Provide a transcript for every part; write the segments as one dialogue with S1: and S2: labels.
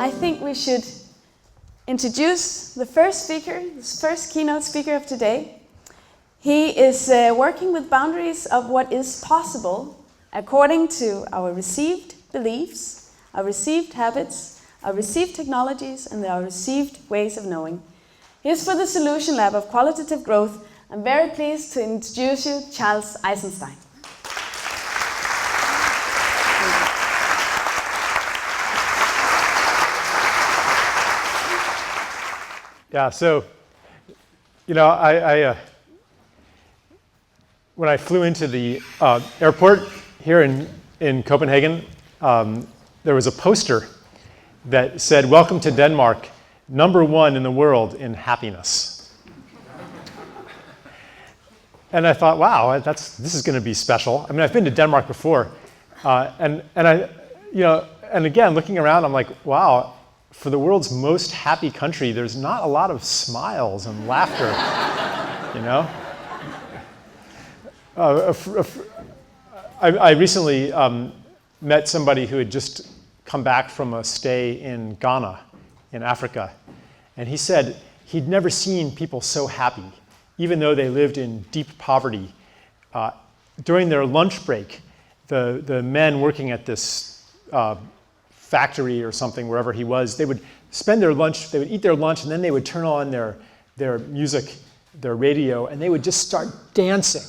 S1: I think we should introduce the first speaker, this first keynote speaker of today. He is working with boundaries of what is possible according to our received beliefs, our received habits, our received technologies, and our received ways of knowing. He is for the Solution Lab of Qualitative Growth. I'm very pleased to introduce you Charles Eisenstein.
S2: Yeah, so, you know, I when I flew into the airport here in Copenhagen, there was a poster that said, "Welcome to Denmark, #1 in the world in happiness." And I thought, wow, this is going to be special. I mean, I've been to Denmark before, and again, looking around, I'm like, wow. For the world's most happy country, there's not a lot of smiles and laughter, you know? I recently met somebody who had just come back from a stay in Ghana, in Africa, and he said he'd never seen people so happy, even though they lived in deep poverty. During their lunch break, the men working at this factory or something, wherever he was, they would spend their lunch, they would eat their lunch, and then they would turn on their music, their radio, and they would just start dancing.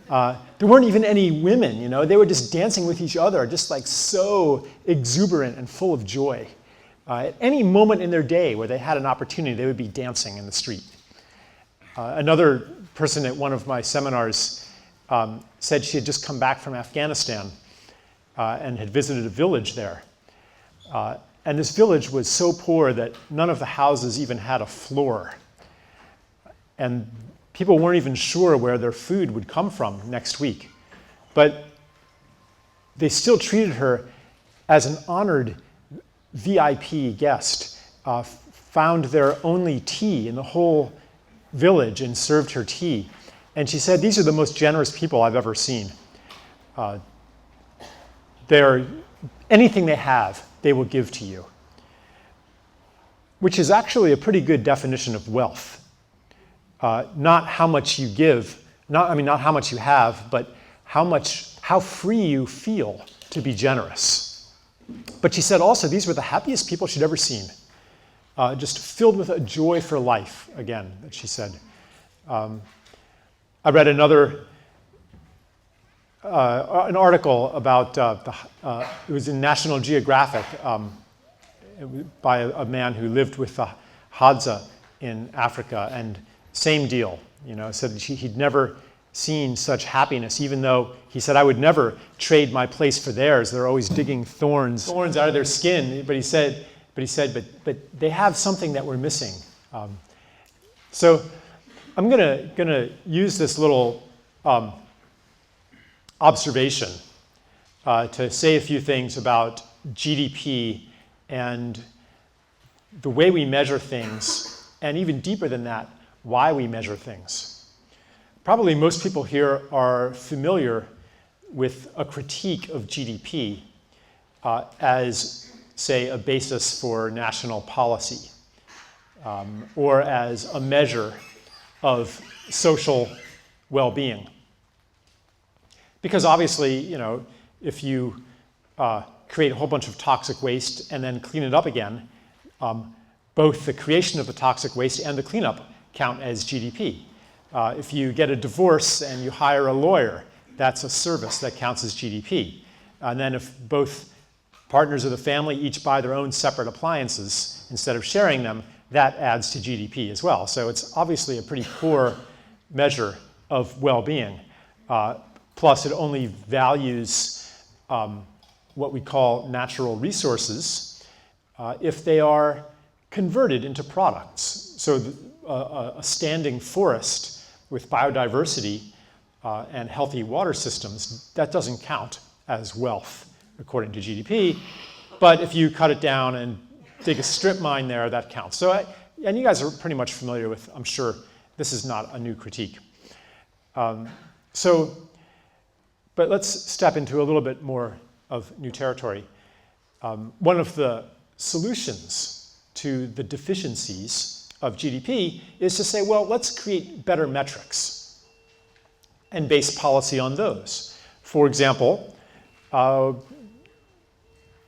S2: There weren't even any women, you know, they were just dancing with each other, just like so exuberant and full of joy. At any moment in their day where they had an opportunity, they would be dancing in the street. Another person at one of my seminars said she had just come back from Afghanistan and had visited a village there. And this village was so poor that none of the houses even had a floor. And people weren't even sure where their food would come from next week. But they still treated her as an honored VIP guest, found their only tea in the whole village and served her tea. And she said, these are the most generous people I've ever seen. Anything they have, they will give to you, which is actually a pretty good definition of wealth. Not how much you give, not how much you have, but how free you feel to be generous. But she said also these were the happiest people she'd ever seen, just filled with a joy for life, again, that she said. I read an article about, it was in National Geographic, by a man who lived with the Hadza in Africa, and same deal, you know, said he'd never seen such happiness, even though he said, I would never trade my place for theirs. They're always digging thorns out of their skin, but he said, but they have something that we're missing. So I'm gonna use this little observation to say a few things about GDP and the way we measure things, and even deeper than that, why we measure things. Probably most people here are familiar with a critique of GDP as, say, a basis for national policy, or as a measure of social well-being. Because obviously, you know, if you create a whole bunch of toxic waste and then clean it up again, both the creation of the toxic waste and the cleanup count as GDP. If you get a divorce and you hire a lawyer, that's a service that counts as GDP. And then if both partners of the family each buy their own separate appliances instead of sharing them, that adds to GDP as well. So it's obviously a pretty poor measure of well-being. Plus, it only values what we call natural resources if they are converted into products. So a standing forest with biodiversity and healthy water systems, that doesn't count as wealth according to GDP. But if you cut it down and dig a strip mine there, that counts. So, and you guys are pretty much familiar with, I'm sure, this is not a new critique. But let's step into a little bit more of new territory. One of the solutions to the deficiencies of GDP is to say, well, let's create better metrics and base policy on those. For example, well,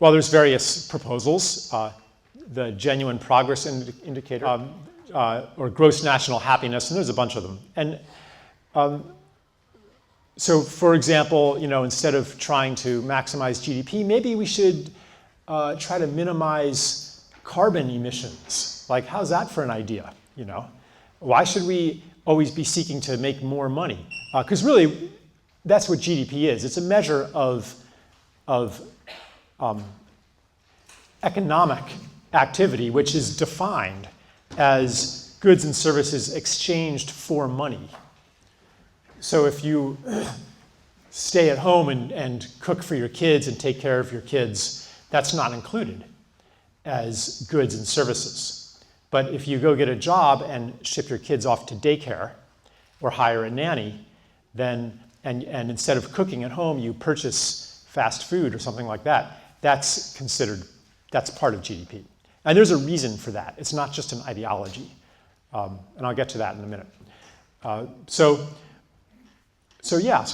S2: there's various proposals. The genuine progress indicator, or gross national happiness, and there's a bunch of them. And so, for example, instead of trying to maximize GDP, maybe we should try to minimize carbon emissions. Like, how's that for an idea? Why should we always be seeking to make more money? Because really, that's what GDP is. It's a measure of economic activity, which is defined as goods and services exchanged for money. So if you stay at home and cook for your kids and take care of your kids, that's not included as goods and services. But if you go get a job and ship your kids off to daycare or hire a nanny, then and instead of cooking at home, you purchase fast food or something like that, that's part of GDP. And there's a reason for that. It's not just an ideology. And I'll get to that in a minute. So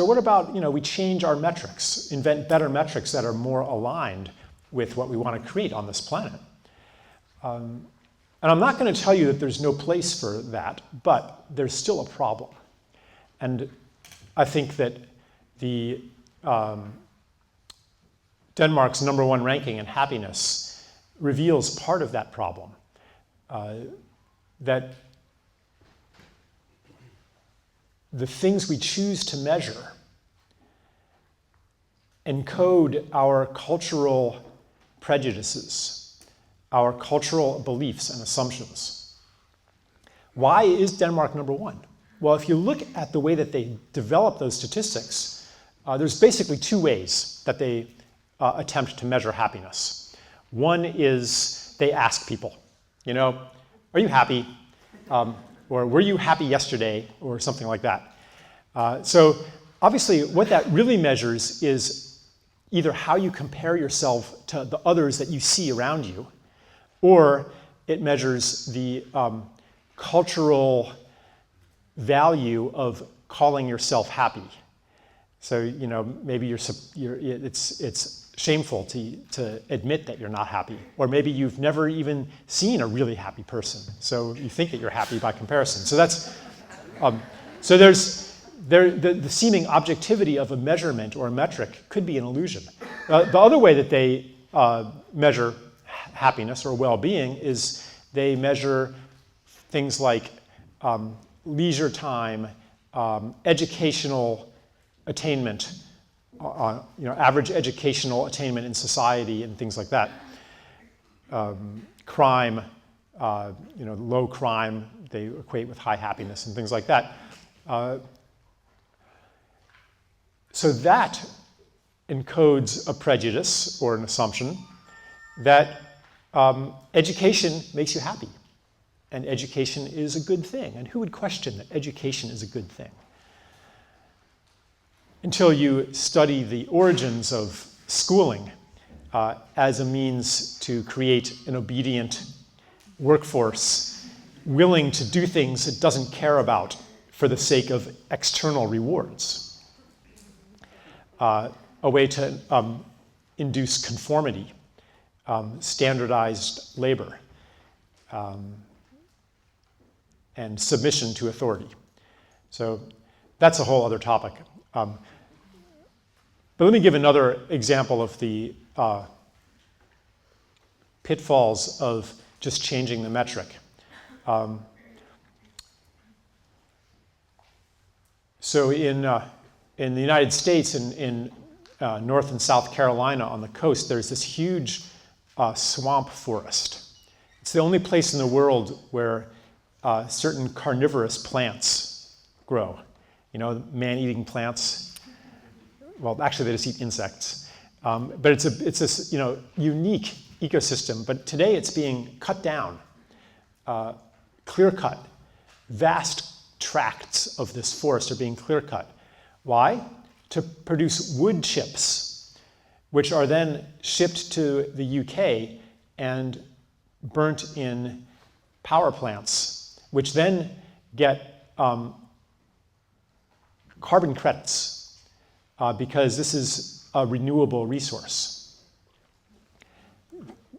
S2: what about, we change our metrics, invent better metrics that are more aligned with what we want to create on this planet. And I'm not going to tell you that there's no place for that, but there's still a problem. And I think that the Denmark's #1 ranking in happiness reveals part of that problem. That the things we choose to measure encode our cultural prejudices, our cultural beliefs and assumptions. Why is Denmark #1? Well, if you look at the way that they develop those statistics, there's basically two ways that they attempt to measure happiness. One is they ask people, are you happy? Or were you happy yesterday? Or something like that. So obviously what that really measures is either how you compare yourself to the others that you see around you, or it measures the cultural value of calling yourself happy. So maybe it's shameful to admit that you're not happy, or maybe you've never even seen a really happy person, so you think that you're happy by comparison. So that's so there's the seeming objectivity of a measurement or a metric could be an illusion. The other way that they measure happiness or well-being is they measure things like leisure time, educational attainment, average educational attainment in society and things like that. Crime, low crime, they equate with high happiness and things like that. So that encodes a prejudice or an assumption that education makes you happy. And education is a good thing. And who would question that education is a good thing? Until you study the origins of schooling as a means to create an obedient workforce willing to do things it doesn't care about for the sake of external rewards. A way to induce conformity, standardized labor, and submission to authority. So that's a whole other topic. But let me give another example of the pitfalls of just changing the metric. So in the United States, in North and South Carolina on the coast, there's this huge swamp forest. It's the only place in the world where certain carnivorous plants grow. Man-eating plants. Well, actually, they just eat insects. But it's this unique ecosystem. But today, it's being cut down, clear-cut. Vast tracts of this forest are being clear-cut. Why? To produce wood chips, which are then shipped to the UK and burnt in power plants, which then get carbon credits because this is a renewable resource.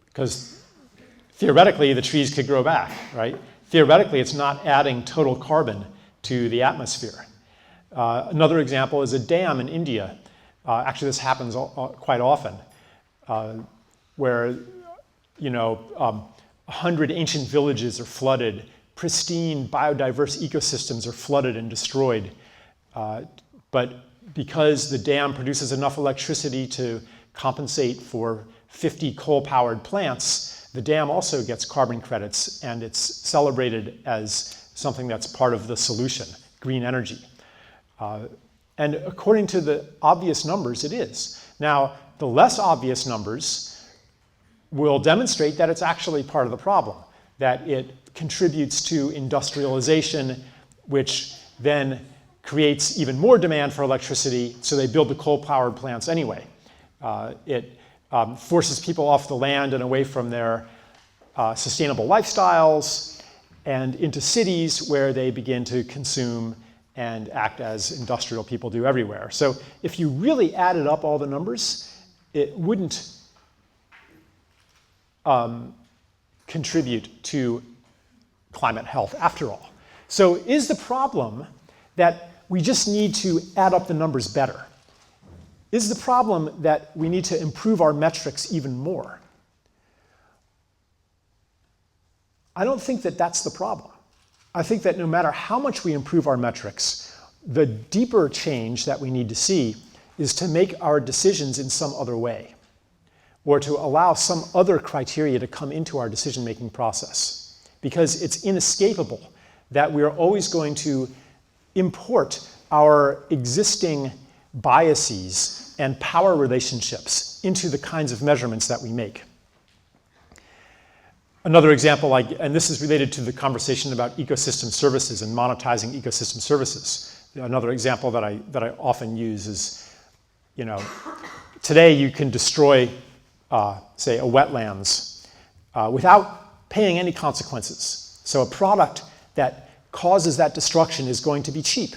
S2: Because theoretically, the trees could grow back, right? Theoretically, it's not adding total carbon to the atmosphere. Another example is a dam in India. Actually, this happens quite often, where 100 ancient villages are flooded, pristine biodiverse ecosystems are flooded and destroyed. But because the dam produces enough electricity to compensate for 50 coal-powered plants, the dam also gets carbon credits, and it's celebrated as something that's part of the solution, green energy. And according to the obvious numbers, it is. Now, the less obvious numbers will demonstrate that it's actually part of the problem, that it contributes to industrialization, which then creates even more demand for electricity, so they build the coal-powered plants anyway. It forces people off the land and away from their sustainable lifestyles and into cities where they begin to consume and act as industrial people do everywhere. So if you really added up all the numbers, it wouldn't contribute to climate health after all. So is the problem that we just need to add up the numbers better? Is the problem that we need to improve our metrics even more? I don't think that that's the problem. I think that no matter how much we improve our metrics, the deeper change that we need to see is to make our decisions in some other way, or to allow some other criteria to come into our decision-making process. Because it's inescapable that we are always going to import our existing biases and power relationships into the kinds of measurements that we make. Another example, and this is related to the conversation about ecosystem services and monetizing ecosystem services. Another example that I often use is, today you can destroy, say, a wetlands without paying any consequences. So a product that causes that destruction is going to be cheap.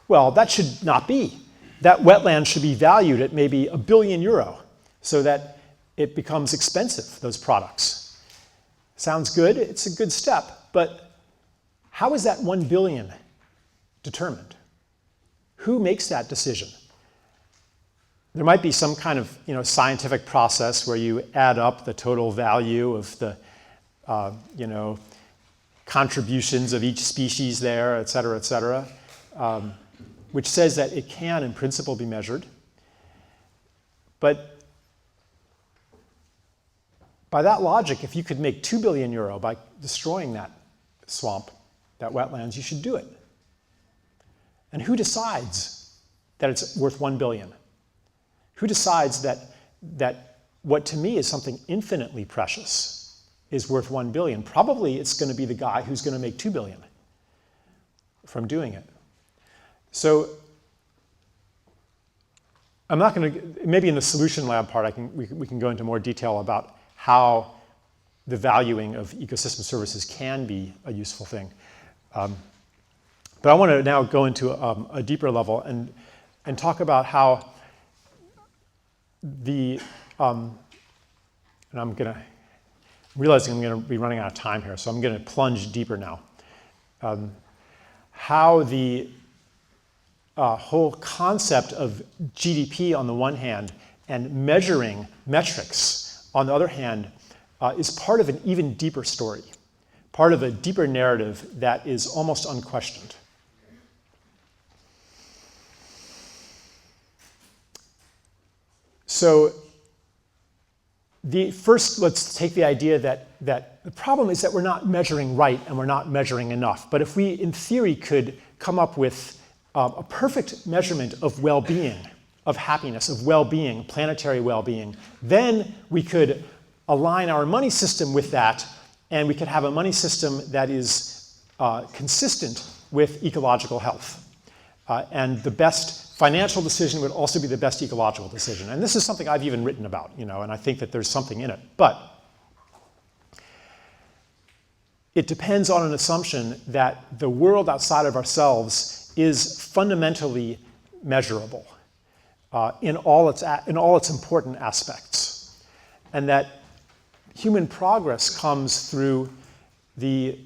S2: Well, that should not be. That wetland should be valued at maybe €1 billion so that it becomes expensive, those products. Sounds good, it's a good step, but how is that 1 billion determined? Who makes that decision? There might be some kind of scientific process where you add up the total value of the contributions of each species there, et cetera, which says that it can, in principle, be measured. But by that logic, if you could make €2 billion by destroying that swamp, that wetlands, you should do it. And who decides that it's worth 1 billion? Who decides that what to me is something infinitely precious is worth 1 billion? Probably it's going to be the guy who's going to make 2 billion from doing it. So I'm not going to, maybe in the solution lab part, we can go into more detail about how the valuing of ecosystem services can be a useful thing. But I want to now go into a deeper level and talk about how and I'm realizing I'm going to be running out of time here, so I'm going to plunge deeper now. How the whole concept of GDP on the one hand and measuring metrics on the other hand, is part of an even deeper story, part of a deeper narrative that is almost unquestioned. So first, let's take the idea that the problem is that we're not measuring right and we're not measuring enough. But if we, in theory, could come up with a perfect measurement of well-being, of happiness, of well-being, planetary well-being, then we could align our money system with that, and we could have a money system that is consistent with ecological health. And the best financial decision would also be the best ecological decision. And this is something I've even written about, and I think that there's something in it. But it depends on an assumption that the world outside of ourselves is fundamentally measurable in all its important aspects, and that human progress comes through the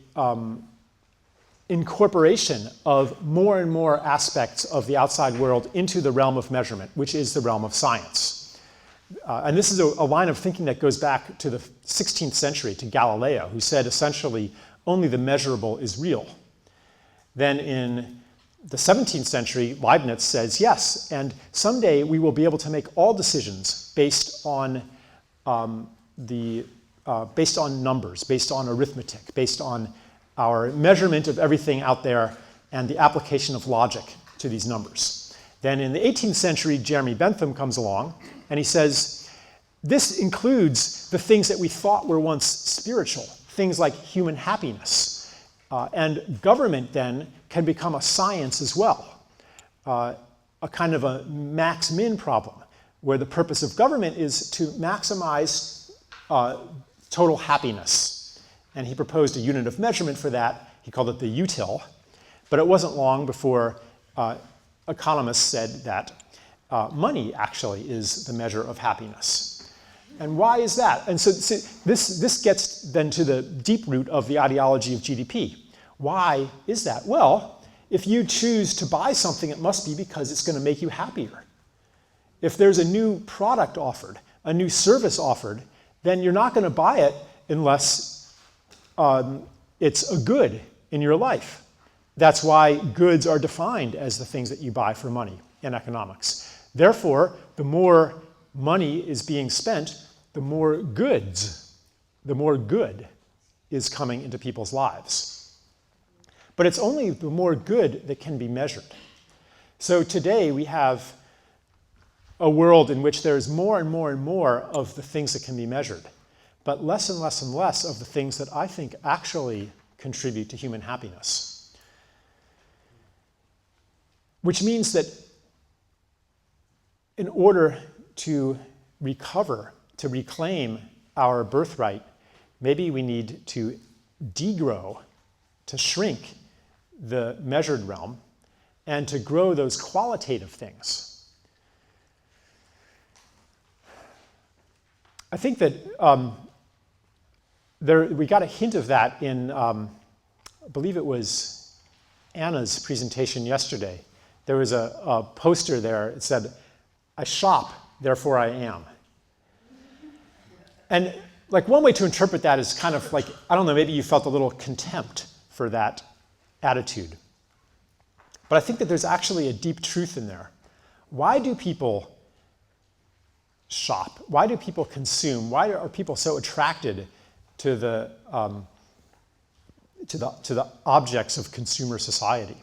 S2: incorporation of more and more aspects of the outside world into the realm of measurement, which is the realm of science. And this is a line of thinking that goes back to the 16th century, to Galileo, who said essentially only the measurable is real. Then in the 17th century, Leibniz says yes, and someday we will be able to make all decisions based on based on numbers, based on arithmetic, based on our measurement of everything out there and the application of logic to these numbers. Then in the 18th century, Jeremy Bentham comes along and he says, this includes the things that we thought were once spiritual, things like human happiness. And government then can become a science as well, a kind of a max-min problem, where the purpose of government is to maximize total happiness. And he proposed a unit of measurement for that. He called it the util. But it wasn't long before economists said that money actually is the measure of happiness. And why is that? And so this gets then to the deep root of the ideology of GDP. Why is that? Well, if you choose to buy something, it must be because it's going to make you happier. If there's a new product offered, a new service offered, then you're not going to buy it unless it's a good in your life. That's why goods are defined as the things that you buy for money in economics. Therefore, the more money is being spent, the more goods, the more good is coming into people's lives. But it's only the more good that can be measured. So today we have a world in which there's more and more and more of the things that can be measured, but less and less and less of the things that I think actually contribute to human happiness. Which means that in order to recover, to reclaim our birthright, maybe we need to degrow, to shrink the measured realm, and to grow those qualitative things. I think that we got a hint of that in, I believe it was Anna's presentation yesterday. There was a poster there. It said, "I shop, therefore I am." And like one way to interpret that is kind of like, I don't know, maybe you felt a little contempt for that attitude. But I think that there's actually a deep truth in there. Why do people shop? Why do people consume? Why are people so attracted to the objects of consumer society?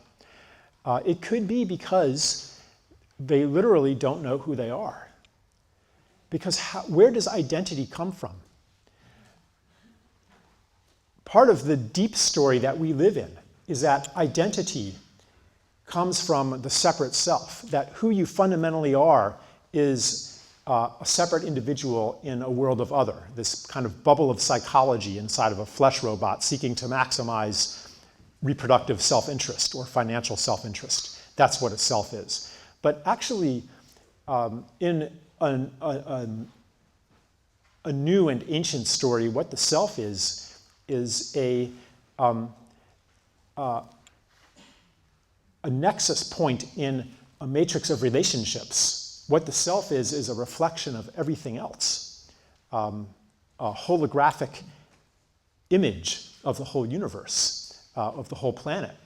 S2: It could be because they literally don't know who they are. Because where does identity come from? Part of the deep story that we live in is that identity comes from the separate self, that who you fundamentally are is a separate individual in a world of other, this kind of bubble of psychology inside of a flesh robot seeking to maximize reproductive self-interest or financial self-interest. That's what a self is. But actually, in a new and ancient story, what the self is a nexus point in a matrix of relationships. What the self is a reflection of everything else, a holographic image of the whole universe, of the whole planet,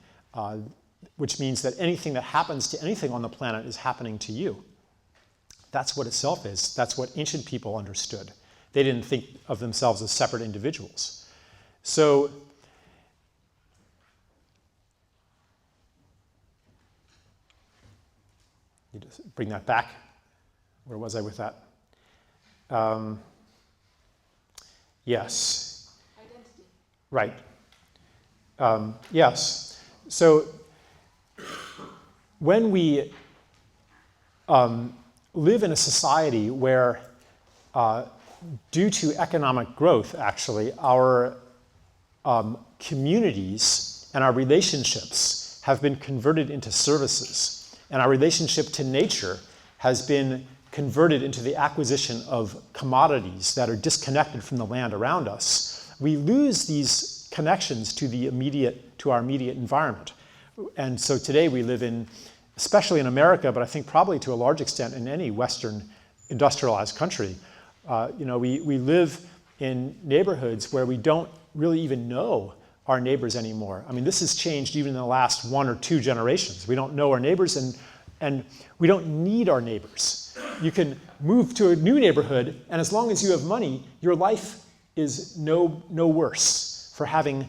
S2: which means that anything that happens to anything on the planet is happening to you. That's what a self is. That's what ancient people understood. They didn't think of themselves as separate individuals. So you just bring that back. Where was I with that? Yes.
S1: Identity.
S2: Right. Yes. So when we live in a society where, due to economic growth, actually, our communities and our relationships have been converted into services, and our relationship to nature has been converted into the acquisition of commodities that are disconnected from the land around us, we lose these connections to our immediate environment. And so today we live in, especially in America, but I think probably to a large extent in any Western industrialized country, we live in neighborhoods where we don't really even know our neighbors anymore. I mean, this has changed even in the last 1 or 2 generations. We don't know our neighbors, and we don't need our neighbors. You can move to a new neighborhood, and as long as you have money, your life is no worse for having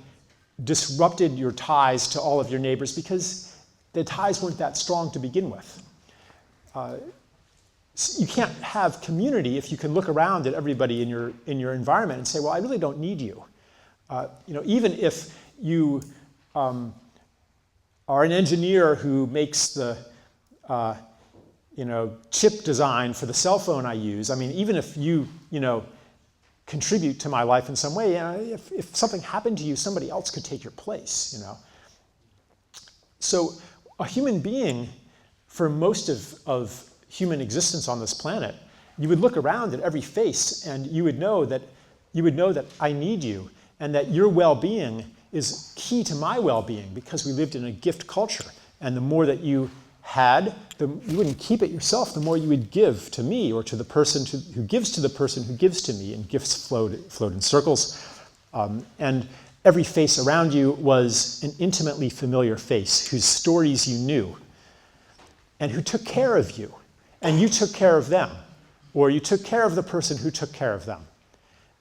S2: disrupted your ties to all of your neighbors, because the ties weren't that strong to begin with. You can't have community if you can look around at everybody in your environment and say, well, I really don't need you. Even if you are an engineer who makes the chip design for the cell phone I use, I mean, even if you contribute to my life in some way, if something happened to you, somebody else could take your place, So a human being, for most of human existence on this planet, you would look around at every face and you would know that I need you, and that your well-being is key to my well-being, because we lived in a gift culture. And the more that you had, you wouldn't keep it yourself, the more you would give to me, or to the person who gives to the person who gives to me, and gifts flowed in circles. And every face around you was an intimately familiar face whose stories you knew, and who took care of you, and you took care of them, or you took care of the person who took care of them.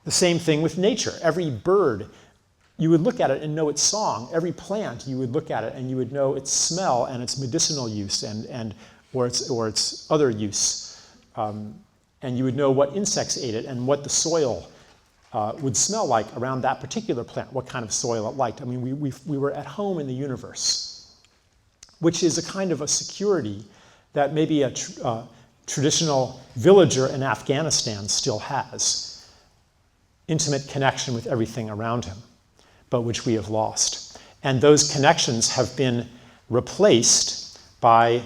S2: The same thing with nature. Every bird, you would look at it and know its song. Every plant, you would look at it and you would know its smell and its medicinal use or its other use. And you would know what insects ate it and what the soil would smell like around that particular plant, what kind of soil it liked. I mean, we were at home in the universe, which is a kind of a security that maybe a traditional villager in Afghanistan still has. Intimate connection with everything around him, but which we have lost. And those connections have been replaced by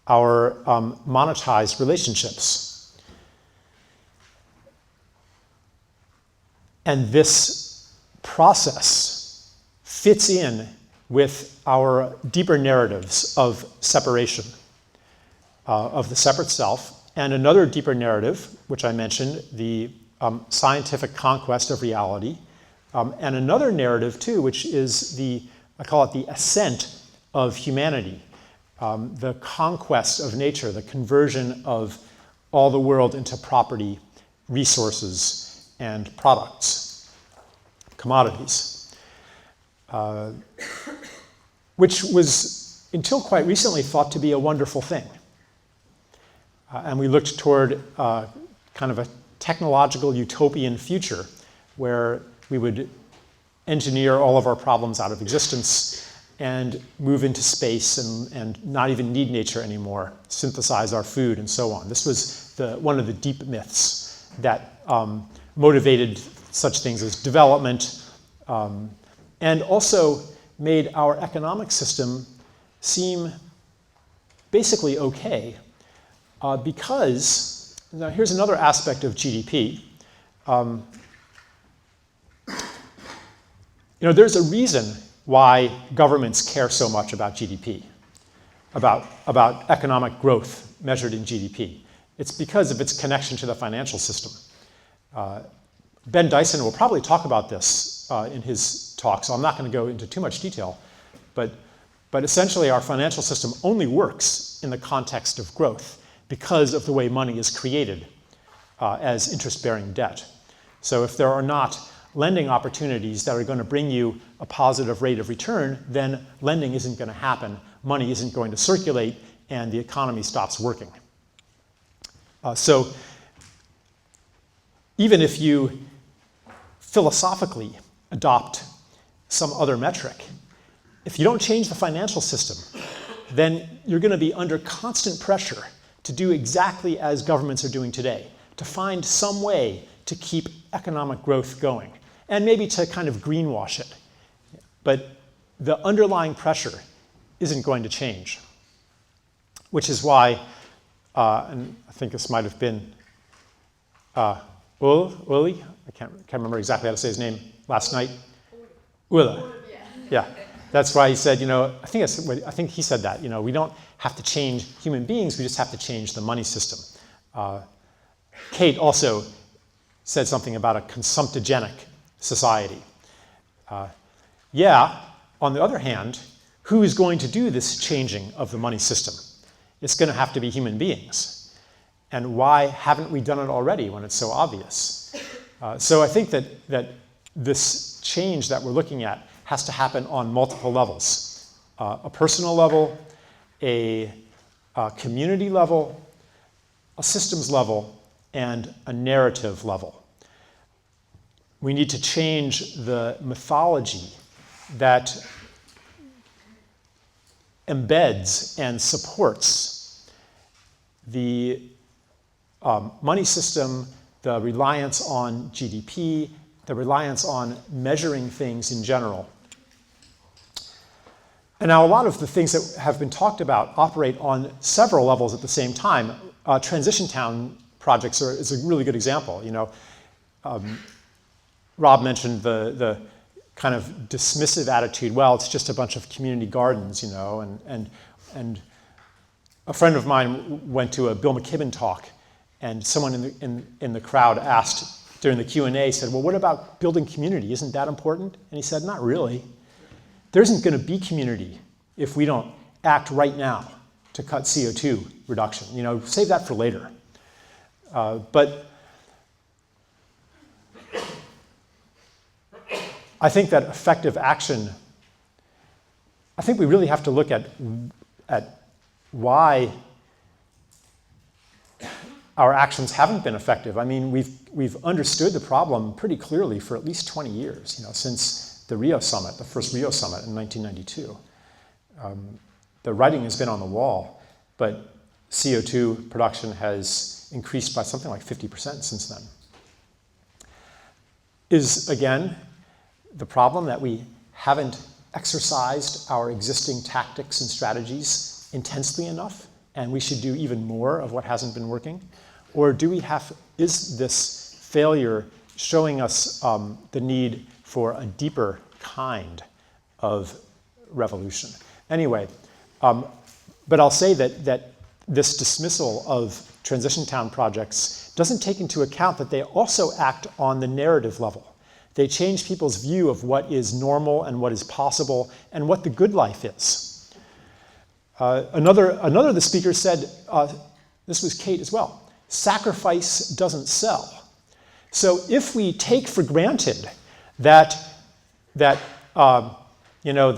S2: our monetized relationships. And this process fits in with our deeper narratives of separation, of the separate self, and another deeper narrative, which I mentioned, the scientific conquest of reality, and another narrative too, which is I call it the ascent of humanity, the conquest of nature, the conversion of all the world into property, resources, and products, commodities, which was until quite recently thought to be a wonderful thing. And we looked toward kind of a technological utopian future where we would engineer all of our problems out of existence and move into space and not even need nature anymore, synthesize our food and so on. This was one of the deep myths that motivated such things as development, and also made our economic system seem basically okay, because now, here's another aspect of GDP. There's a reason why governments care so much about GDP, about economic growth measured in GDP. It's because of its connection to the financial system. Ben Dyson will probably talk about this in his talk, so I'm not going to go into too much detail. But essentially, our financial system only works in the context of growth, because of the way money is created as interest-bearing debt. So if there are not lending opportunities that are going to bring you a positive rate of return, then lending isn't going to happen, money isn't going to circulate, and the economy stops working. So even if you philosophically adopt some other metric, if you don't change the financial system, then you're going to be under constant pressure to do exactly as governments are doing today, to find some way to keep economic growth going. and maybe to kind of greenwash it. But the underlying pressure isn't going to change, which is why, and I think this might have been Uli, I can't remember exactly how to say his name last night. Ulla. Yeah, that's why he said, I think he said that, we don't have to change human beings, we just have to change the money system. Kate also said something about a consumptogenic society. On the other hand, who is going to do this changing of the money system? It's going to have to be human beings. And why haven't we done it already when it's so obvious? So I think that this change that we're looking at has to happen on multiple levels. A personal level, a community level, a systems level, and a narrative level. We need to change the mythology that embeds and supports the money system, the reliance on GDP, the reliance on measuring things in general. And now a lot of the things that have been talked about operate on several levels at the same time. Transition town projects is a really good example. Rob mentioned the kind of dismissive attitude, well, it's just a bunch of community gardens, and a friend of mine went to a Bill McKibben talk, and someone in the crowd asked during the Q&A, said, well, what about building community? Isn't that important? And he said, not really. There isn't going to be community if we don't act right now to cut CO2 reduction. Save that for later. But I think that effective action, I think we really have to look at why our actions haven't been effective. I mean, we've understood the problem pretty clearly for at least 20 years, since the Rio Summit, the first Rio Summit in 1992. The writing has been on the wall, but CO2 production has increased by something like 50% since then. Is, again, the problem that we haven't exercised our existing tactics and strategies intensely enough, and we should do even more of what hasn't been working? Or is this failure showing us the need for a deeper kind of revolution? Anyway, but I'll say that this dismissal of transition town projects doesn't take into account that they also act on the narrative level. They change people's view of what is normal and what is possible and what the good life is. Another of the speakers said, this was Kate as well, sacrifice doesn't sell. So if we take for granted that the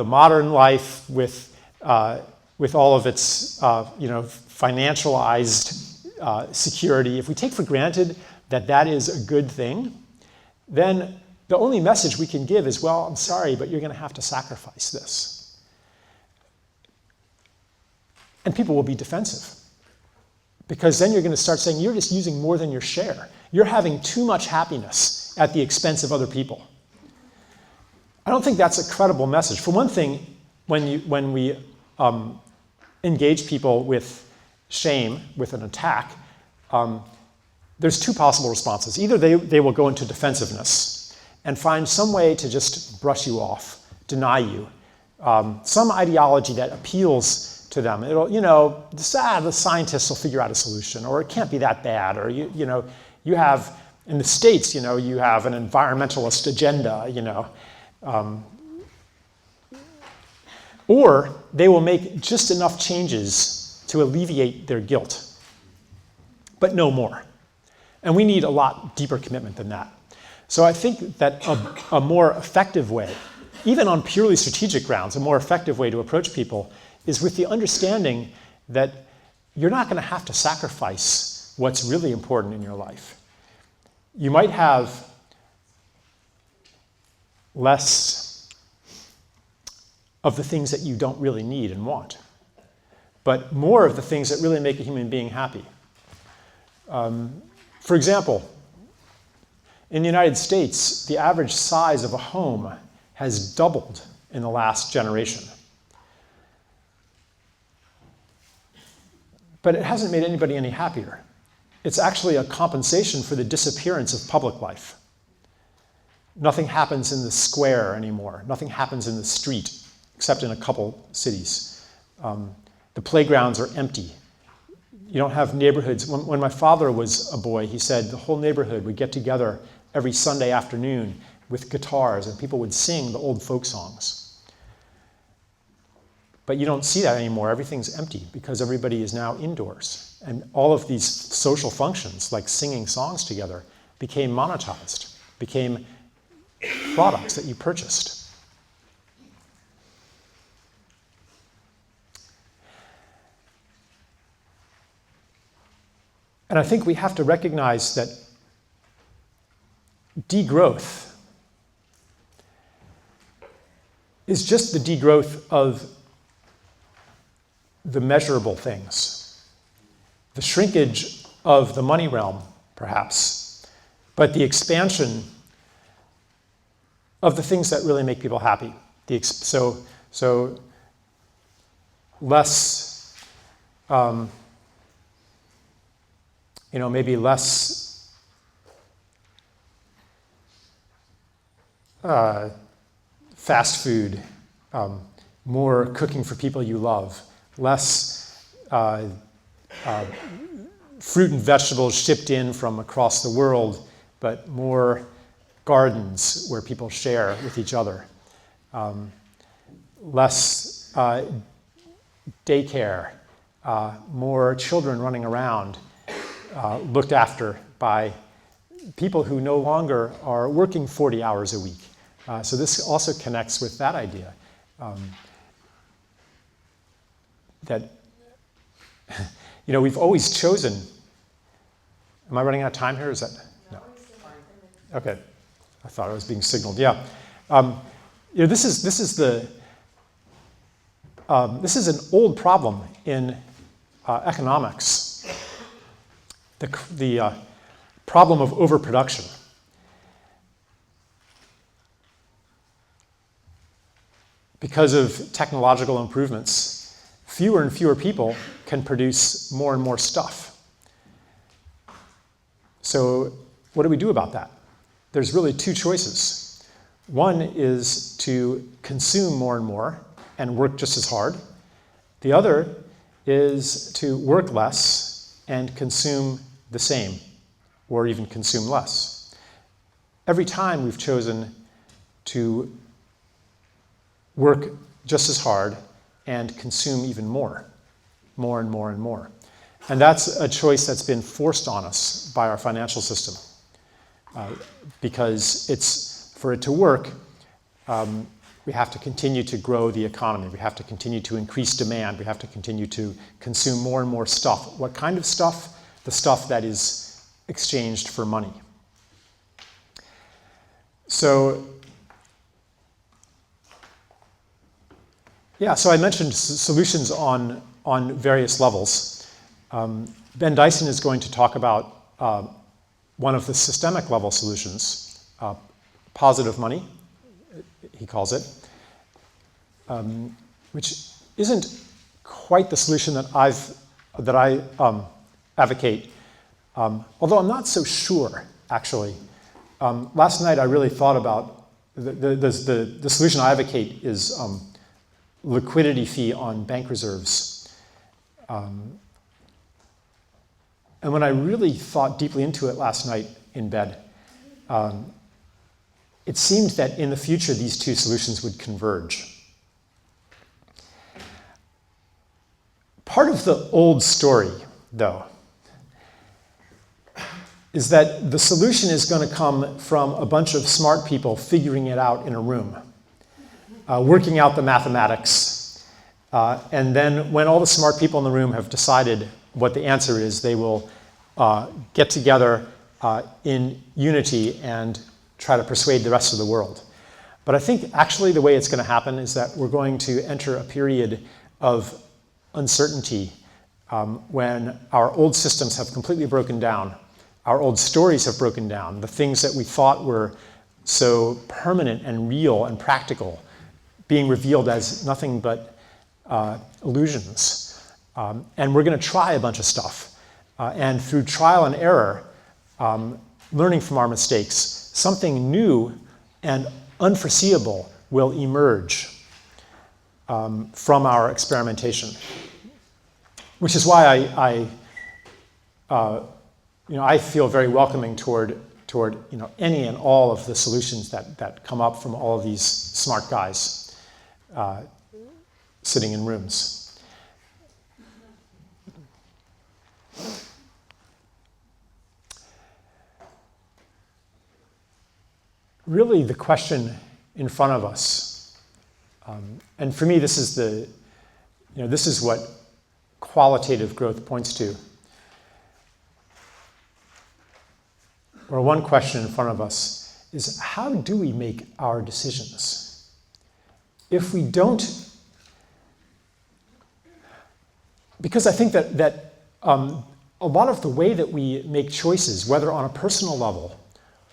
S2: modern life with all of its financialized security, if we take for granted that is a good thing, then the only message we can give is, well, I'm sorry, but you're going to have to sacrifice this. And people will be defensive. Because then you're going to start saying, you're just using more than your share. You're having too much happiness at the expense of other people. I don't think that's a credible message. For one thing, when we engage people with shame, with an attack, there's two possible responses. Either they will go into defensiveness and find some way to just brush you off, deny you, some ideology that appeals to them. It'll, the scientists will figure out a solution, or it can't be that bad, or you have, in the States, you have an environmentalist agenda, or they will make just enough changes to alleviate their guilt, but no more. And we need a lot deeper commitment than that. So I think that a more effective way, even on purely strategic grounds, a more effective way to approach people is with the understanding that you're not going to have to sacrifice what's really important in your life. You might have less of the things that you don't really need and want, but more of the things that really make a human being happy. For example, In the United States, the average size of a home has doubled in the last generation. But it hasn't made anybody any happier. It's actually a compensation for the disappearance of public life. Nothing happens in the square anymore. Nothing happens in the street, except in a couple cities. The playgrounds are empty. You don't have neighborhoods. When my father was a boy, he said the whole neighborhood would get together every Sunday afternoon with guitars, and people would sing the old folk songs. But you don't see that anymore. Everything's empty because everybody is now indoors. And all of these social functions, like singing songs together, became monetized, became products that you purchased. And I think we have to recognize that degrowth is just the degrowth of the measurable things, the shrinkage of the money realm, perhaps, but the expansion of the things that really make people happy. So less, maybe less fast food, more cooking for people you love, less fruit and vegetables shipped in from across the world, but more gardens where people share with each other, less daycare, more children running around, looked after by people who no longer are working 40 hours a week. So this also connects with that idea that we've always chosen. Am I running out of time here? Is that no? Okay, I thought I was being signaled. Yeah, this is an old problem in economics. The problem of overproduction. Because of technological improvements, fewer and fewer people can produce more and more stuff. So what do we do about that? There's really two choices. One is to consume more and more and work just as hard. The other is to work less and consume the same, or even consume less. Every time we've chosen to work just as hard and consume even more and more and more. And that's a choice that's been forced on us by our financial system. Because for it to work, we have to continue to grow the economy. We have to continue to increase demand. We have to continue to consume more and more stuff. What kind of stuff? The stuff that is exchanged for money. So, so I mentioned solutions on various levels. Ben Dyson is going to talk about one of the systemic level solutions, positive money, he calls it, which isn't quite the solution that I advocate, although I'm not so sure, actually. Last night I really thought about the solution I advocate is liquidity fee on bank reserves. And when I really thought deeply into it last night in bed, it seemed that in the future these two solutions would converge. Part of the old story, though, is that the solution is going to come from a bunch of smart people figuring it out in a room, working out the mathematics, and then when all the smart people in the room have decided what the answer is, they will get together in unity and try to persuade the rest of the world. But I think actually the way it's going to happen is that we're going to enter a period of uncertainty when our old systems have completely broken down, Our old stories have broken down. The things that we thought were so permanent and real and practical, being revealed as nothing but illusions. And we're going to try a bunch of stuff. And through trial and error, learning from our mistakes, something new and unforeseeable will emerge from our experimentation. Which is why I feel very welcoming toward any and all of the solutions that come up from all of these smart guys sitting in rooms. Really, the question in front of us, and for me, this is what qualitative growth points to. Or one question in front of us is, how do we make our decisions? If we don't, because I think that a lot of the way that we make choices, whether on a personal level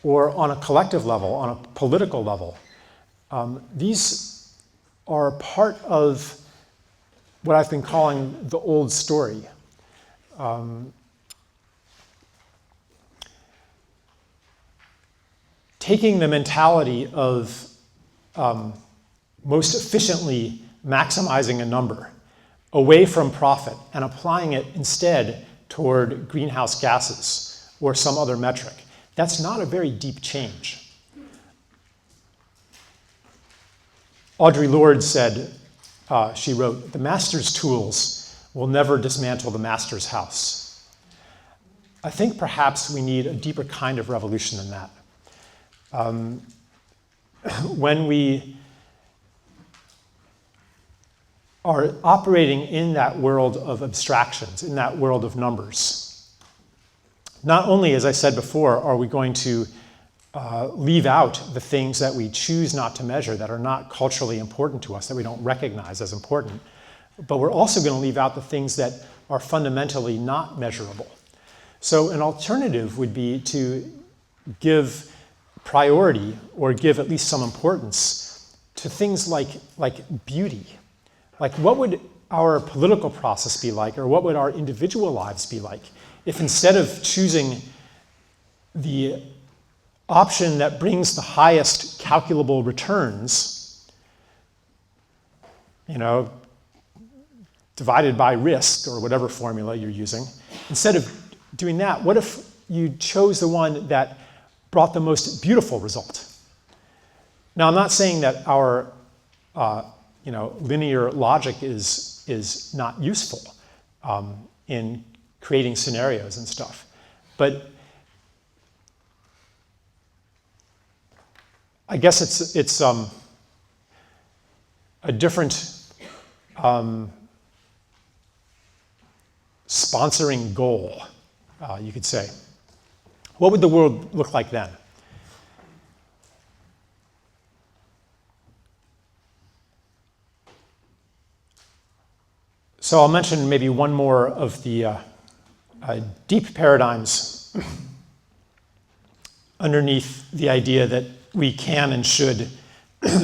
S2: or on a collective level, on a political level, these are part of what I've been calling the old story. Taking the mentality of most efficiently maximizing a number away from profit and applying it instead toward greenhouse gases or some other metric. That's not a very deep change. Audre Lorde said, she wrote, "The master's tools will never dismantle the master's house." I think perhaps we need a deeper kind of revolution than that. When we are operating in that world of abstractions, in that world of numbers, not only, as I said before, are we going to leave out the things that we choose not to measure, that are not culturally important to us, that we don't recognize as important, but we're also going to leave out the things that are fundamentally not measurable. So an alternative would be to give priority, or give at least some importance, to things like beauty. Like, what would our political process be like, or what would our individual lives be like, if instead of choosing the option that brings the highest calculable returns, divided by risk, or whatever formula you're using, instead of doing that, what if you chose the one that brought the most beautiful result? Now, I'm not saying that our linear logic is not useful in creating scenarios and stuff, but I guess it's a different sponsoring goal, you could say. What would the world look like then? So I'll mention maybe one more of the deep paradigms underneath the idea that we can and should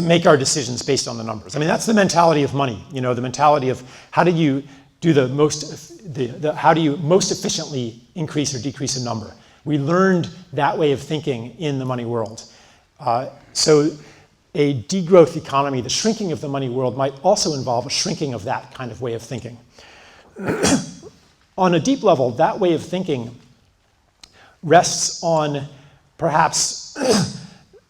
S2: make our decisions based on the numbers. I mean, that's the mentality of money, the mentality of how do you do how do you most efficiently increase or decrease a number? We learned that way of thinking in the money world. So a degrowth economy, the shrinking of the money world, might also involve a shrinking of that kind of way of thinking. On a deep level, that way of thinking rests on perhaps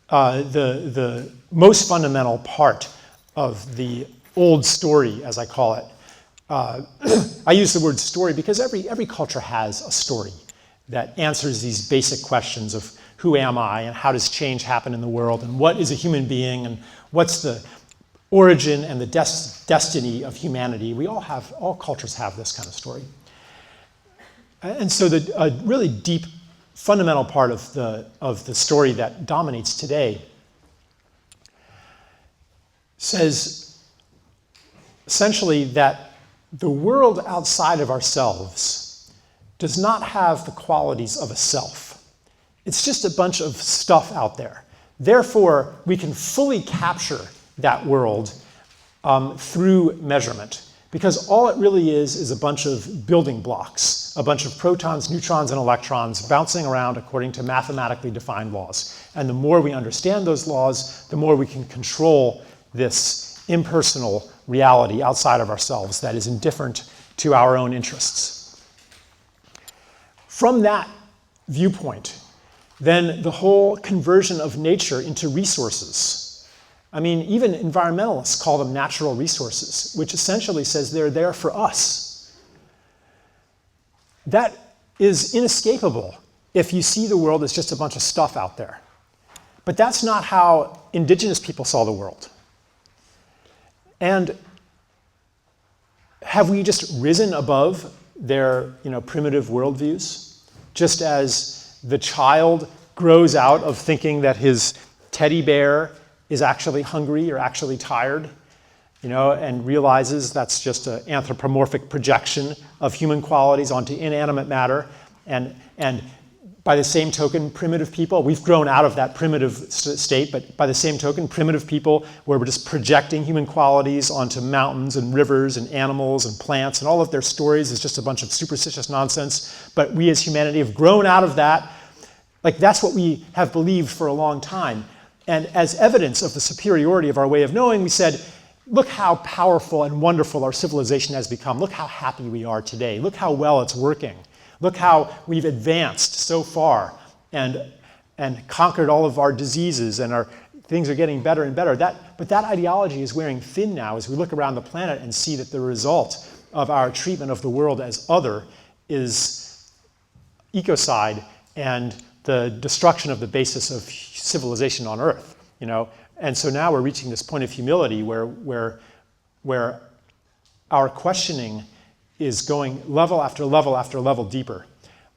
S2: the most fundamental part of the old story, as I call it. I use the word story because every culture has a story that answers these basic questions of who am I, and how does change happen in the world, and what is a human being, and what's the origin and the destiny of humanity. All cultures have this kind of story. And so a really deep, fundamental part of the story that dominates today says essentially that the world outside of ourselves does not have the qualities of a self. It's just a bunch of stuff out there. Therefore, we can fully capture that world through measurement, because all it really is a bunch of building blocks, a bunch of protons, neutrons, and electrons bouncing around according to mathematically defined laws. And the more we understand those laws, the more we can control this impersonal reality outside of ourselves that is indifferent to our own interests. From that viewpoint, then the whole conversion of nature into resources. I mean, even environmentalists call them natural resources, which essentially says they're there for us. That is inescapable if you see the world as just a bunch of stuff out there. But that's not how indigenous people saw the world. And have we just risen above their, primitive worldviews? Just as the child grows out of thinking that his teddy bear is actually hungry or actually tired, and realizes that's just an anthropomorphic projection of human qualities onto inanimate matter. And by the same token, primitive people, we've grown out of that primitive state, but by the same token, primitive people, where we're just projecting human qualities onto mountains and rivers and animals and plants, and all of their stories is just a bunch of superstitious nonsense. But we as humanity have grown out of that. Like, that's what we have believed for a long time. And as evidence of the superiority of our way of knowing, we said, look how powerful and wonderful our civilization has become. Look how happy we are today. Look how well it's working. Look how we've advanced so far and conquered all of our diseases, and our things are getting better and better. But that ideology is wearing thin now as we look around the planet and see that the result of our treatment of the world as other is ecocide and the destruction of the basis of civilization on Earth. And so now we're reaching this point of humility where our questioning is going level after level after level deeper.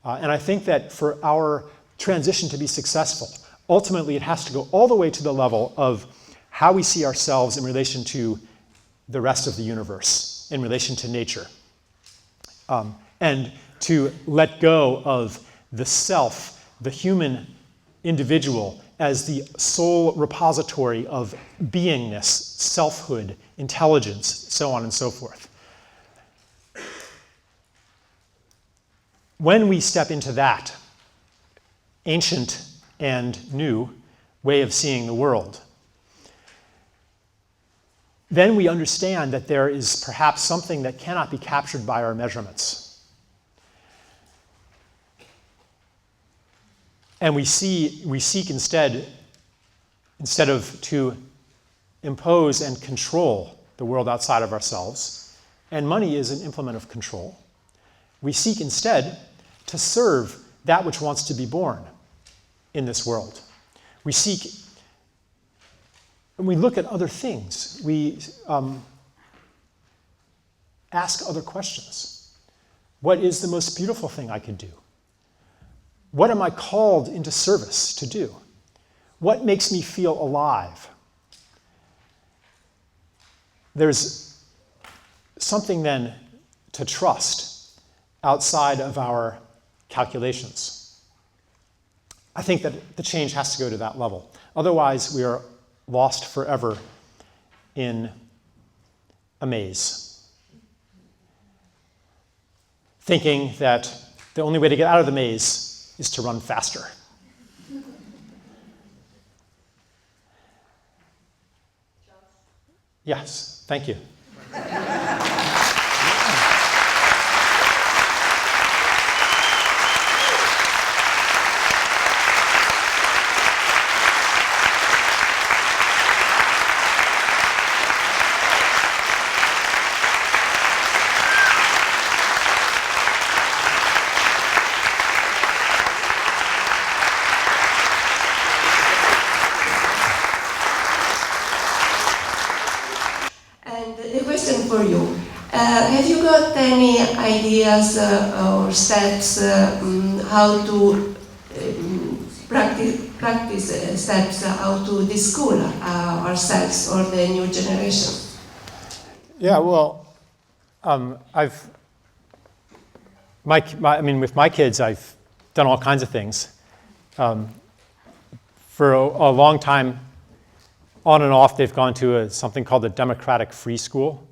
S2: And I think that for our transition to be successful, ultimately it has to go all the way to the level of how we see ourselves in relation to the rest of the universe, in relation to nature. And to let go of the self, the human individual, as the sole repository of beingness, selfhood, intelligence, so on and so forth. When we step into that ancient and new way of seeing the world, then we understand that there is perhaps something that cannot be captured by our measurements. And we seek instead of to impose and control the world outside of ourselves, and money is an implement of control, we seek instead to serve that which wants to be born in this world. We seek, and we look at other things. We ask other questions. What is the most beautiful thing I could do? What am I called into service to do? What makes me feel alive? There's something then to trust outside of our calculations. I think that the change has to go to that level. Otherwise, we are lost forever in a maze, thinking that the only way to get out of the maze is to run faster. Yes, thank you.
S3: For you. Have you got any ideas or steps how to practice steps how to deschool ourselves or the new generation?
S2: Yeah, well, with my kids, I've done all kinds of things. For a long time, on and off, they've gone to something called the Democratic Free School,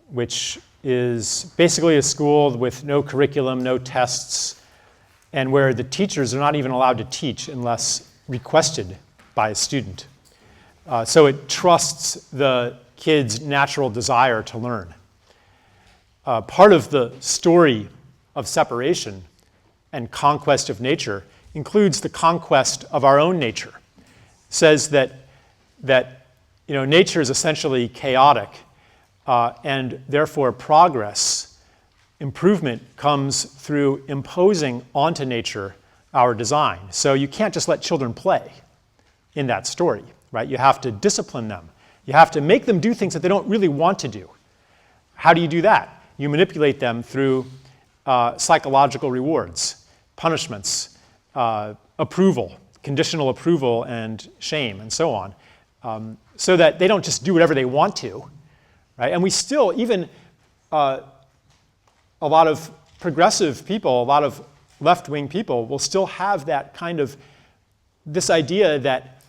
S2: which is basically a school with no curriculum, no tests, and where the teachers are not even allowed to teach unless requested by a student. So it trusts the kids' natural desire to learn. Part of the story of separation and conquest of nature includes the conquest of our own nature. It says that nature is essentially chaotic, and therefore progress, improvement comes through imposing onto nature our design. So you can't just let children play in that story, right? You have to discipline them. You have to make them do things that they don't really want to do. How do you do that? You manipulate them through psychological rewards, punishments, approval, conditional approval and shame, and so on, so that they don't just do whatever they want to, right? And we still, even a lot of progressive people, a lot of left-wing people will still have that kind of, this idea that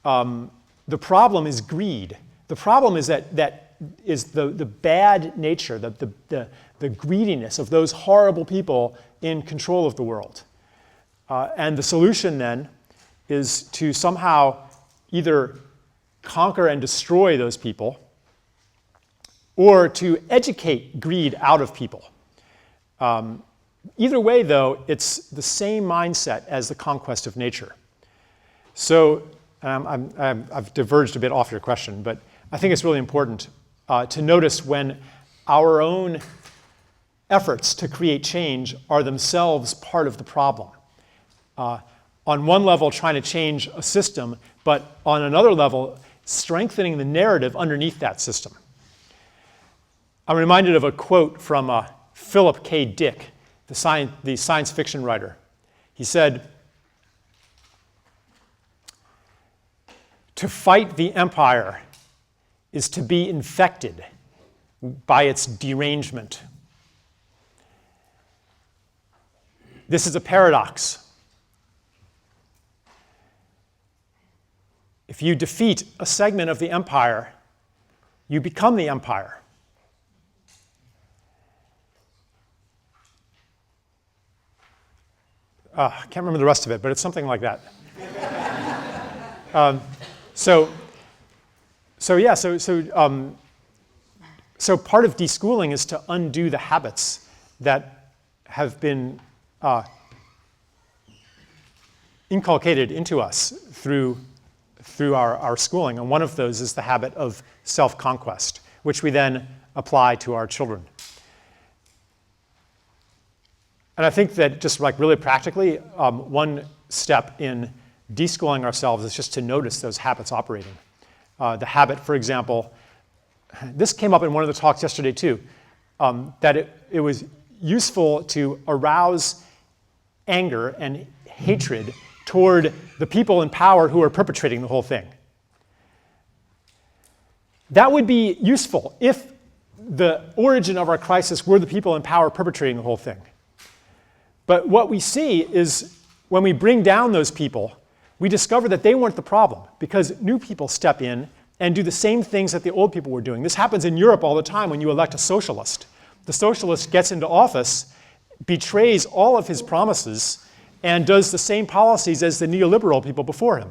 S2: the problem is greed. The problem is that is the bad nature, the greediness of those horrible people in control of the world. And the solution then is to somehow either conquer and destroy those people, or to educate greed out of people. Either way, though, it's the same mindset as the conquest of nature. So I've diverged a bit off your question, but I think it's really important to notice when our own efforts to create change are themselves part of the problem. On one level, trying to change a system, but on another level, strengthening the narrative underneath that system. I'm reminded of a quote from Philip K. Dick, the science fiction writer. He said, "To fight the empire is to be infected by its derangement." This is a paradox. If you defeat a segment of the empire, you become the empire. I can't remember the rest of it, but it's something like that. So part of deschooling is to undo the habits that have been inculcated into us through our schooling. And one of those is the habit of self-conquest, which we then apply to our children. And I think that just like really practically, one step in deschooling ourselves is just to notice those habits operating. The habit, for example, this came up in one of the talks yesterday too, that it was useful to arouse anger and hatred toward the people in power who are perpetrating the whole thing. That would be useful if the origin of our crisis were the people in power perpetrating the whole thing. But what we see is when we bring down those people, we discover that they weren't the problem because new people step in and do the same things that the old people were doing. This happens in Europe all the time when you elect a socialist. The socialist gets into office, betrays all of his promises, and does the same policies as the neoliberal people before him.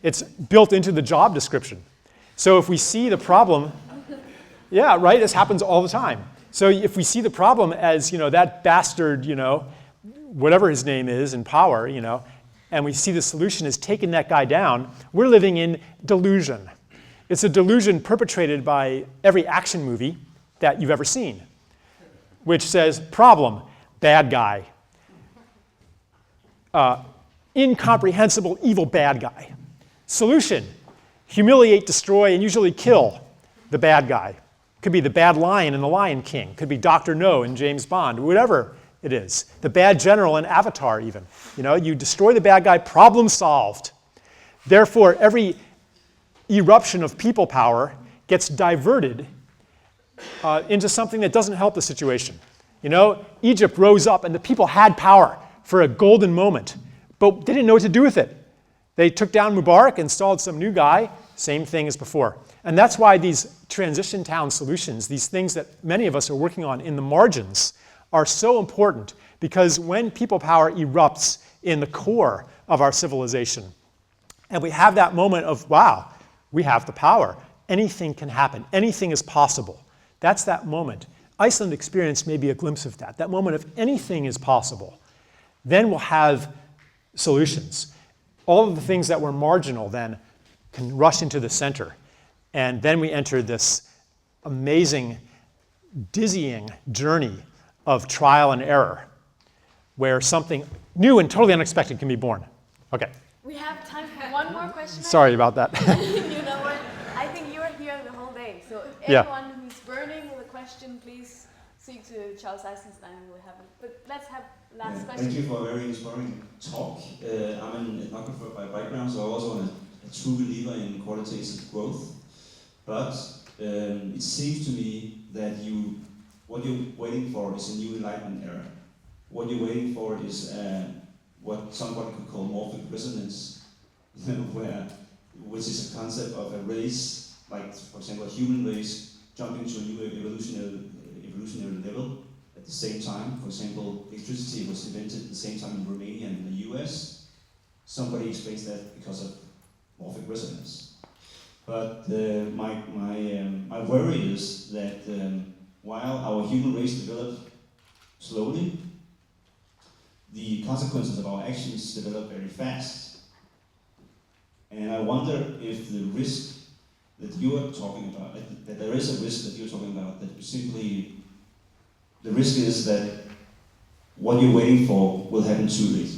S2: It's built into the job description. So if we see the problem, yeah, right, this happens all the time. So if we see the problem as, that bastard, whatever his name is in power, and we see the solution is taking that guy down, we're living in delusion. It's a delusion perpetrated by every action movie that you've ever seen, which says, problem, bad guy. Incomprehensible, evil bad guy. Solution, humiliate, destroy, and usually kill the bad guy. Could be the bad lion in The Lion King. Could be Dr. No in James Bond, whatever it is. The bad general in Avatar even. You destroy the bad guy, problem solved. Therefore, every eruption of people power gets diverted into something that doesn't help the situation. You know, Egypt rose up and the people had power for a golden moment, but they didn't know what to do with it. They took down Mubarak, installed some new guy, same thing as before. And that's why these transition town solutions, these things that many of us are working on in the margins, are so important, because when people power erupts in the core of our civilization, and we have that moment of, wow, we have the power. Anything can happen. Anything is possible. That's that moment. Iceland experienced maybe a glimpse of that moment of anything is possible. Then we'll have solutions. All of the things that were marginal then can rush into the center. And then we enter this amazing, dizzying journey of trial and error, where something new and totally unexpected can be born. Okay.
S1: We have time for one more question.
S2: Sorry about that.
S1: You know what? I think you are here the whole day. So anyone who's burning with a question, please speak to Charles Eisenstein and we'll have it. But let's have last question.
S4: Thank you for a very inspiring talk. I'm an ethnographer by background, so I also am a true believer in qualitative growth. But it seems to me that what you're waiting for is a new enlightenment era. What you're waiting for is what somebody could call morphic resonance, which is a concept of a race, like for example a human race jumping to a new evolutionary level at the same time. For example, electricity was invented at the same time in Romania and in the US. Somebody explains that because of morphic resonance. But my worry is that while our human race developed slowly, the consequences of our actions develop very fast. And I wonder if the risk that you are talking about, that there is a risk that you're talking about, that the risk is that what you're waiting for will happen too late.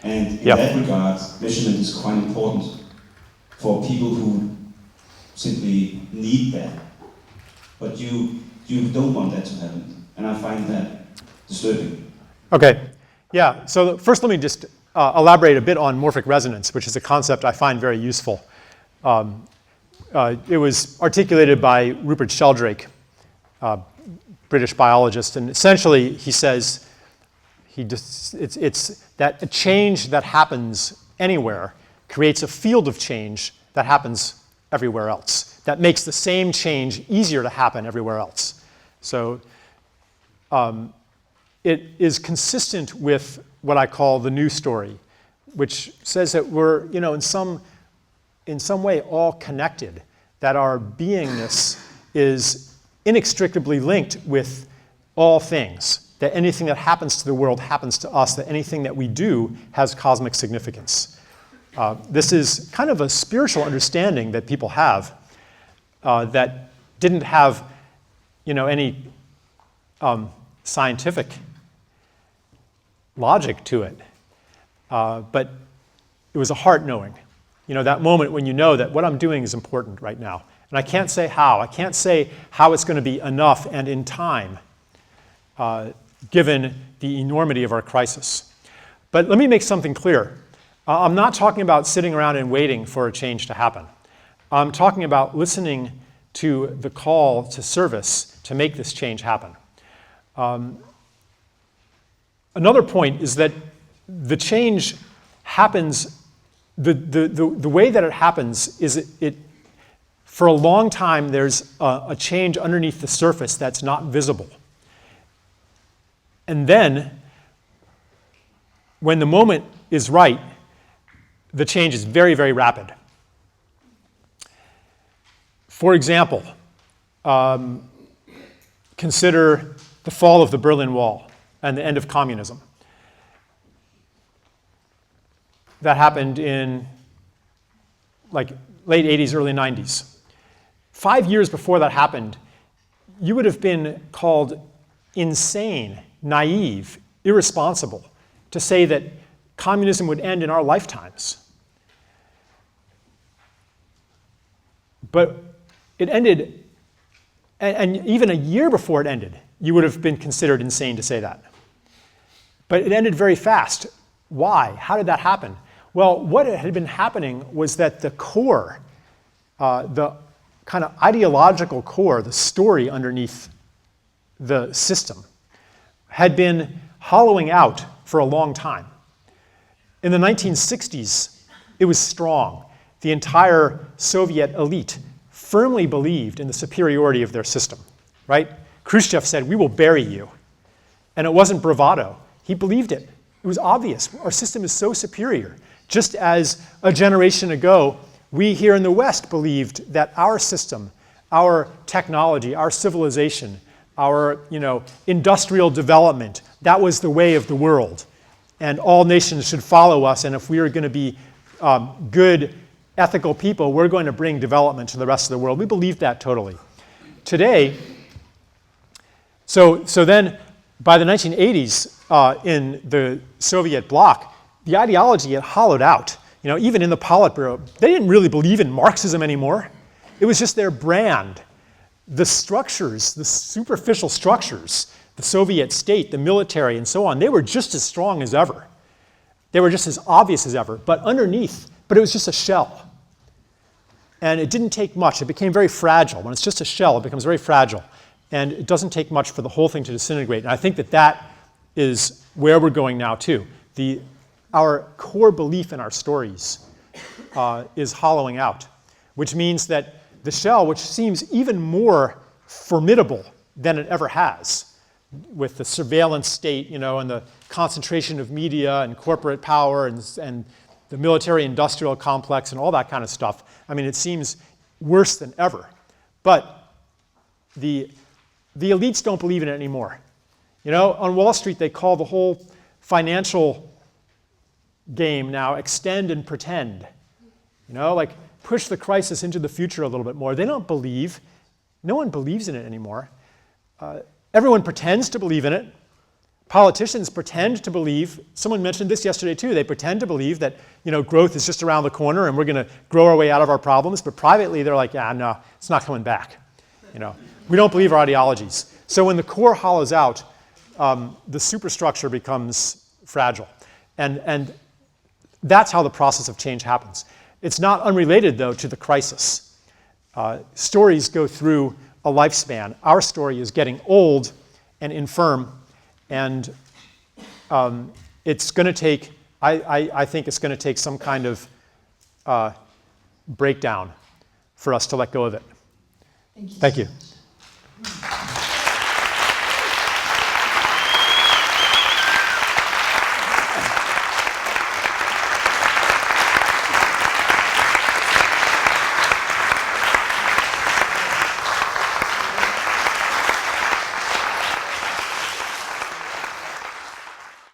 S4: And in that regard, measurement is quite important for people who simply need that. But you don't want that to happen. And I find that disturbing.
S2: Okay. Yeah, so first let me just elaborate a bit on morphic resonance, which is a concept I find very useful. It was articulated by Rupert Sheldrake, British biologist, and essentially he says it's that a change that happens anywhere creates a field of change that happens everywhere else, that makes the same change easier to happen everywhere else. So it is consistent with what I call the new story, which says that we're, in some way all connected, that our beingness is inextricably linked with all things, that anything that happens to the world happens to us, that anything that we do has cosmic significance. This is kind of a spiritual understanding that people have that didn't have, any scientific logic to it, but it was a heart knowing. That moment when you know that what I'm doing is important right now. And I can't say how. I can't say how it's going to be enough and in time, given the enormity of our crisis. But let me make something clear. I'm not talking about sitting around and waiting for a change to happen. I'm talking about listening to the call to service to make this change happen. Another point is that the change happens, the way that it happens is it for a long time there's a change underneath the surface that's not visible. And then, when the moment is right, the change is very, very rapid. For example, consider the fall of the Berlin Wall and the end of communism. That happened in late 80s, early 90s. 5 years before that happened, you would have been called insane, naive, irresponsible to say that communism would end in our lifetimes. But it ended, and even a year before it ended, you would have been considered insane to say that. But it ended very fast. Why? How did that happen? Well, what had been happening was that the core, the kind of ideological core, the story underneath the system, had been hollowing out for a long time. In the 1960s, it was strong. The entire Soviet elite firmly believed in the superiority of their system, right? Khrushchev said, "We will bury you." And it wasn't bravado. He believed it. It was obvious. Our system is so superior. Just as a generation ago, we here in the West believed that our system, our technology, our civilization, our industrial development, that was the way of the world. And all nations should follow us. And if we are going to be good, ethical people, we're going to bring development to the rest of the world. We believed that totally. Today, so then by the 1980s in the Soviet bloc, the ideology had hollowed out. Even in the Politburo, they didn't really believe in Marxism anymore. It was just their brand. The structures, the superficial structures, the Soviet state, the military, and so on, they were just as strong as ever. They were just as obvious as ever. But it was just a shell. And it didn't take much. It became very fragile. When it's just a shell, it becomes very fragile. And it doesn't take much for the whole thing to disintegrate. And I think that is where we're going now, too. Our core belief in our stories is hollowing out, which means that the shell, which seems even more formidable than it ever has, with the surveillance state, and the concentration of media and corporate power and the military-industrial complex and all that kind of stuff. I mean, it seems worse than ever. But the elites don't believe in it anymore. On Wall Street, they call the whole financial game now extend and pretend. Like push the crisis into the future a little bit more. They don't believe. No one believes in it anymore. Everyone pretends to believe in it. Politicians pretend to believe. Someone mentioned this yesterday too. They pretend to believe that growth is just around the corner and we're going to grow our way out of our problems. But privately, they're like, yeah, no, it's not coming back. We don't believe our ideologies. So when the core hollows out, the superstructure becomes fragile, and that's how the process of change happens. It's not unrelated, though, to the crisis. Stories go through a lifespan. Our story is getting old and infirm, and it's going to take, I think it's going to take some kind of breakdown for us to let go of it.
S3: Thank you.
S2: Thank you.